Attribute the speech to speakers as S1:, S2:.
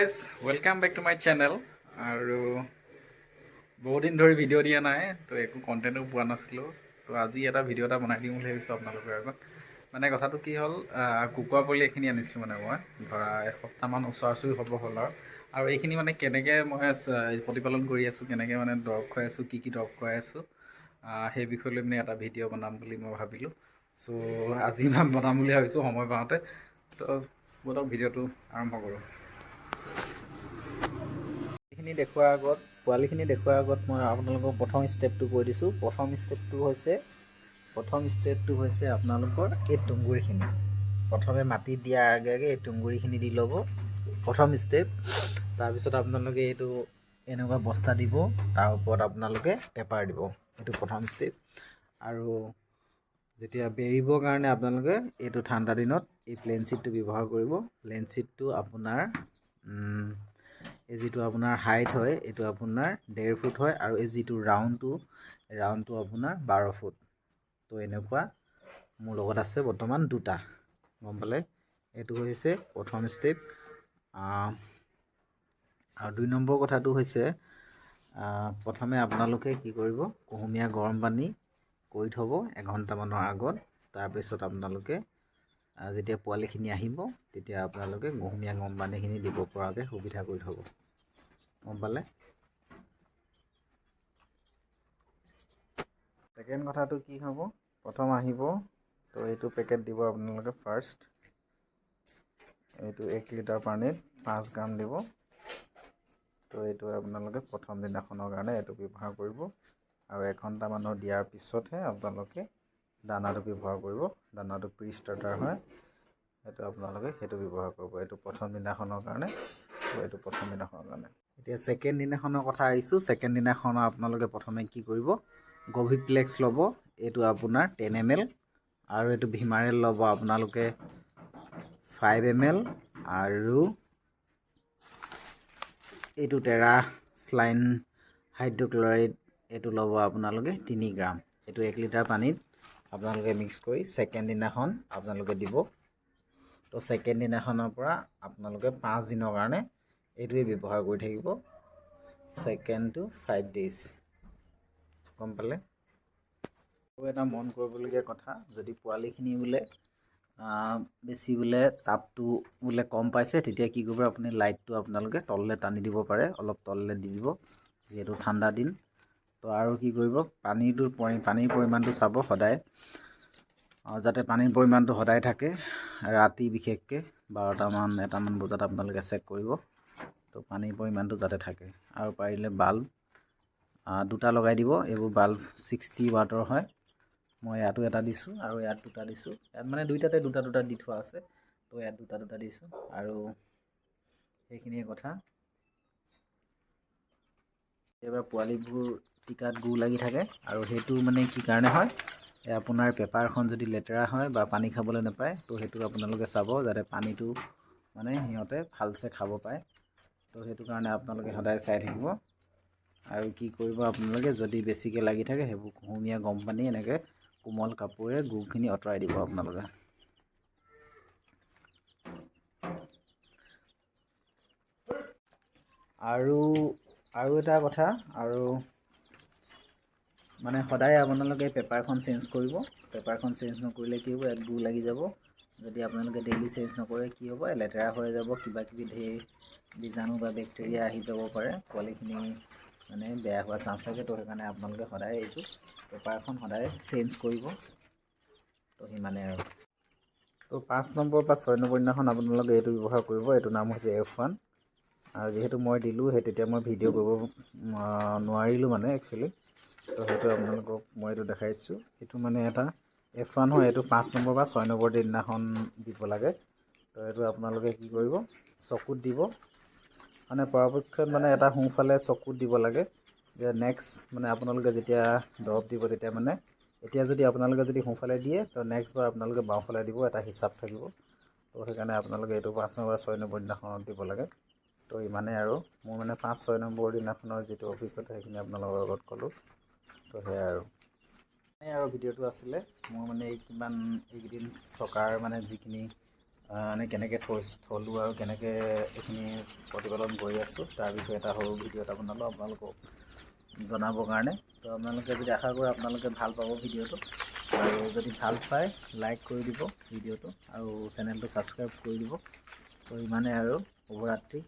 S1: Guys welcome back to my channel. আৰু বহুত দিন ধৰি ভিডিঅ' দিয়া নাই, তো একো কণ্টেণ্টো পোৱা নাছিলোঁ। তো আজি এটা ভিডিঅ' এটা বনাই দিম বুলি ভাবিছোঁ আপোনালোকৰ আগত। মানে কথাটো কি হ'ল, কুকুৰা পোৱালি এইখিনি আনিছিলোঁ মানে মই ধৰা এসপ্তাহমান ওচৰা ওচৰি হ'ব হ'ল আৰু এইখিনি মানে কেনেকৈ মই প্ৰতিপালন কৰি আছোঁ, কেনেকৈ মানে দৰৱ খুৱাই আছোঁ, কি দৰৱ খুৱাই আছোঁ, সেই বিষয় লৈ মানে এটা ভিডিঅ' বনাম বুলি মই ভাবিলোঁ। চ' আজি মই বনাম বুলি ভাবিছোঁ সময় পাওঁতে। তো বলক ভিডিঅ'টো আৰম্ভ কৰোঁ। পোৱালিখিনি দেখুৱাৰ আগত মই আপোনালোকক প্ৰথম ষ্টেপটো কৈ দিছোঁ। প্ৰথম ষ্টেপটো হৈছে আপোনালোকৰ এই তুঁহগুৰিখিনি প্ৰথমে মাটিত দিয়াৰ আগে আগে এই তুঁহগুৰিখিনি দি ল'ব, প্ৰথম ষ্টেপ। তাৰপিছত আপোনালোকে এইটো এনেকুৱা বস্তা দিব, তাৰ ওপৰত আপোনালোকে পেপাৰ দিব, এইটো প্ৰথম ষ্টেপ। আৰু যেতিয়া বেৰিবৰ কাৰণে আপোনালোকে এইটো ঠাণ্ডা দিনত এই প্লেন শ্বীটটো ব্যৱহাৰ কৰিব। প্লেন শ্বীটটো আপোনাৰ এই যিটো আপোনাৰ হাইট হয় এইটো আপোনাৰ 1.5 ফুট হয়, আৰু এই যিটো ৰাউণ্ডটো আপোনাৰ 12 ফুট। তো এনেকুৱা মোৰ লগত আছে বৰ্তমান দুটা, গম পালে। এইটো হৈছে প্ৰথম ষ্টেপ। আৰু 2 নম্বৰ কথাটো হৈছে প্ৰথমে আপোনালোকে কি কৰিব, কুহুমীয়া গৰম পানী কৰি থ'ব 1 ঘণ্টামানৰ আগত। তাৰপিছত আপোনালোকে যেতিয়া পোৱালিখিনি আহিব তেতিয়া আপোনালোকে কুহুমীয়া গৰম পানীখিনি দিব পৰাকৈ সুবিধা কৰি থ'ব, গম পালে। ছেকেণ্ড কথাটো কি হ'ব, প্ৰথম আহিব তো এইটো পেকেট দিব আপোনালোকে ফাৰ্ষ্ট। এইটো 1 লিটাৰ পানীত 5 গ্ৰাম দিব। তো এইটো আপোনালোকে প্ৰথম দিনাখনৰ কাৰণে এইটো ব্যৱহাৰ কৰিব, আৰু 1 ঘণ্টামানৰ দিয়াৰ পিছতহে আপোনালোকে দানাটো ব্যৱহাৰ কৰিব। দানাটো প্ৰি ষ্টাৰ্টাৰ হয়, সেইটো আপোনালোকে সেইটো ব্যৱহাৰ কৰিব। এইটো প্ৰথম দিনাখনৰ কাৰণে। এতিয়া ছেকেণ্ড দিনাখনৰ কথা আহিছোঁ। ছেকেণ্ড দিনাখনৰ আপোনালোকে প্ৰথমে কি কৰিব, গভিপ্লেক্স ল'ব, এইটো আপোনাৰ 10 ml, আৰু এইটো ভিমাৰেল ল'ব আপোনালোকে 5 ml, আৰু এইটো টেৰাস্লাইন হাইড্ৰক্লৰাইড এইটো ল'ব আপোনালোকে 3 গ্ৰাম। এইটো 1 লিটাৰ পানীত আপোনালোকে মিক্স কৰি ছেকেণ্ড দিনাখন আপোনালোকে দিব। তো ছেকেণ্ড দিনাখনৰ পৰা আপোনালোকে 5 দিনৰ কাৰণে এইটোৱে ব্যৱহাৰ কৰি থাকিব, 2 to 5 days, গম পালে। আৰু এটা মন কৰিবলগীয়া কথা, যদি পোৱালিখিনি বেছি তাপটো কম পাইছে, তেতিয়া কি কৰিব, আপুনি লাইটটো আপোনালোকে তললৈ টানি দিব পাৰে, অলপ তললৈ দি দিব, যিহেতু ঠাণ্ডা দিন। তো আৰু কি কৰিব, পানীৰ পৰিমাণটো চাব সদায়, যাতে পানীৰ পৰিমাণটো সদায় থাকে। ৰাতি বিশেষকৈ 12-1টামান বজাত আপোনালোকে চেক কৰিব, তো পানীৰ পৰিমাণটো যাতে থাকে। আৰু পাৰিলে বাল্ব 2টা লগাই দিব। এইবোৰ বাল্ব 60 ৱাটৰ হয়। মই ইয়াতো এটা দিছোঁ আৰু ইয়াত 2টা দিছোঁ। ইয়াত মানে দুইটাতে 2টা দি থোৱা আছে, তো ইয়াত 2টা দিছোঁ। আৰু সেইখিনিয়ে কথা। কেতিয়াবা পোৱালিবোৰ টিকাত গু লাগি থাকে, আৰু সেইটো মানে কি কাৰণে হয়, আপোনাৰ পেপাৰখন যদি লেতেৰা হয় বা পানী খাবলৈ নাপায়, তো সেইটো আপোনালোকে চাব যাতে পানীটো মানে সিহঁতে ভালছে খাব পায়। তো সেইটো কাৰণে আপোনালোকে সদায় চাই থাকিব। আৰু কি কৰিব, আপোনালোকে যদি বেছিকৈ লাগি থাকে, সেইবোৰ কুহুমীয়া গৰম পানী এনেকৈ কোমল কাপোৰে গুখিনি আঁতৰাই দিব আপোনালোকে। আৰু এটা কথা, মানে সদায় আপোনালোকে পেপাৰখন চেঞ্জ কৰিব। পেপাৰখন চেঞ্জ নকৰিলে কি হ'ব, ইয়াত গু লাগি যাব। যদি আপোনালোকে ডেইলি চেঞ্জ নকৰে কি হ'ব, লেতেৰা হৈ যাব, কিবাকিবি ঢেৰ বীজাণু বা বেক্টেৰিয়া আহি যাব পাৰে, পোৱালিখিনি মানে বেয়া হোৱাৰ চান্স থাকে। তো সেইকাৰণে আপোনালোকে সদায় এইটো পেপাৰখন সদায় চেঞ্জ কৰিব। তো সিমানেই আৰু। তো 5 নম্বৰ বা 6 নম্বৰ দিনাখন আপোনালোকে এইটো ব্যৱহাৰ কৰিব। এইটো নাম হৈছে F1। আৰু যিহেতু মই দিলোঁ, তেতিয়া মই ভিডিঅ' কৰিব নোৱাৰিলোঁ মানে একচুৱেলি। তো সেইটো আপোনালোকক মই এইটো দেখাইছোঁ। এইটো মানে এটা F1 হয়। এইটো 5 নম্বৰ বা 6 নম্বৰ দিনাখন দিব লাগে। তো এইটো আপোনালোকে কি কৰিব, চকুত দিব, মানে পৰাপক্ষত মানে এটা সোঁফালে চকুত দিব লাগে, যে নেক্সট মানে আপোনালোকে যেতিয়া দৰৱ দিব, তেতিয়া মানে এতিয়া যদি আপোনালোকে যদি সোঁফালে দিয়ে, তো নেক্সট বাৰ আপোনালোকে বাওঁফালে দিব, এটা হিচাপ থাকিব। তো সেইকাৰণে আপোনালোকে এইটো 5 নম্বৰ বা 6 নম্বৰ দিনাখনত দিব লাগে। তো ইমানেই আৰু। মোৰ মানে 5-6 নম্বৰ দিনাখনৰ যিটো অভিজ্ঞতা, সেইখিনি আপোনালোকৰ আগত ক'লোঁ। তো সেয়াই আৰু ভিডিঅ'টো আছিলে মোৰ মানে এইকেইদিন থকাৰ মানে যিখিনি মানে কেনেকৈ থলোঁ আৰু কেনেকৈ এইখিনি প্ৰতিপালন কৰি আছোঁ তাৰ বিষয়ে এটা সৰু ভিডিঅ' এটা বনালোঁ আপোনালোকক জনাবৰ কাৰণে। তো আপোনালোকে যদি আশা কৰোঁ আপোনালোকে ভাল পাব ভিডিঅ'টো, আৰু যদি ভাল পায় লাইক কৰি দিব ভিডিঅ'টো আৰু চেনেলটো ছাবস্ক্ৰাইব কৰি দিব। তো ইমানে আৰু, শুভৰাত্ৰি।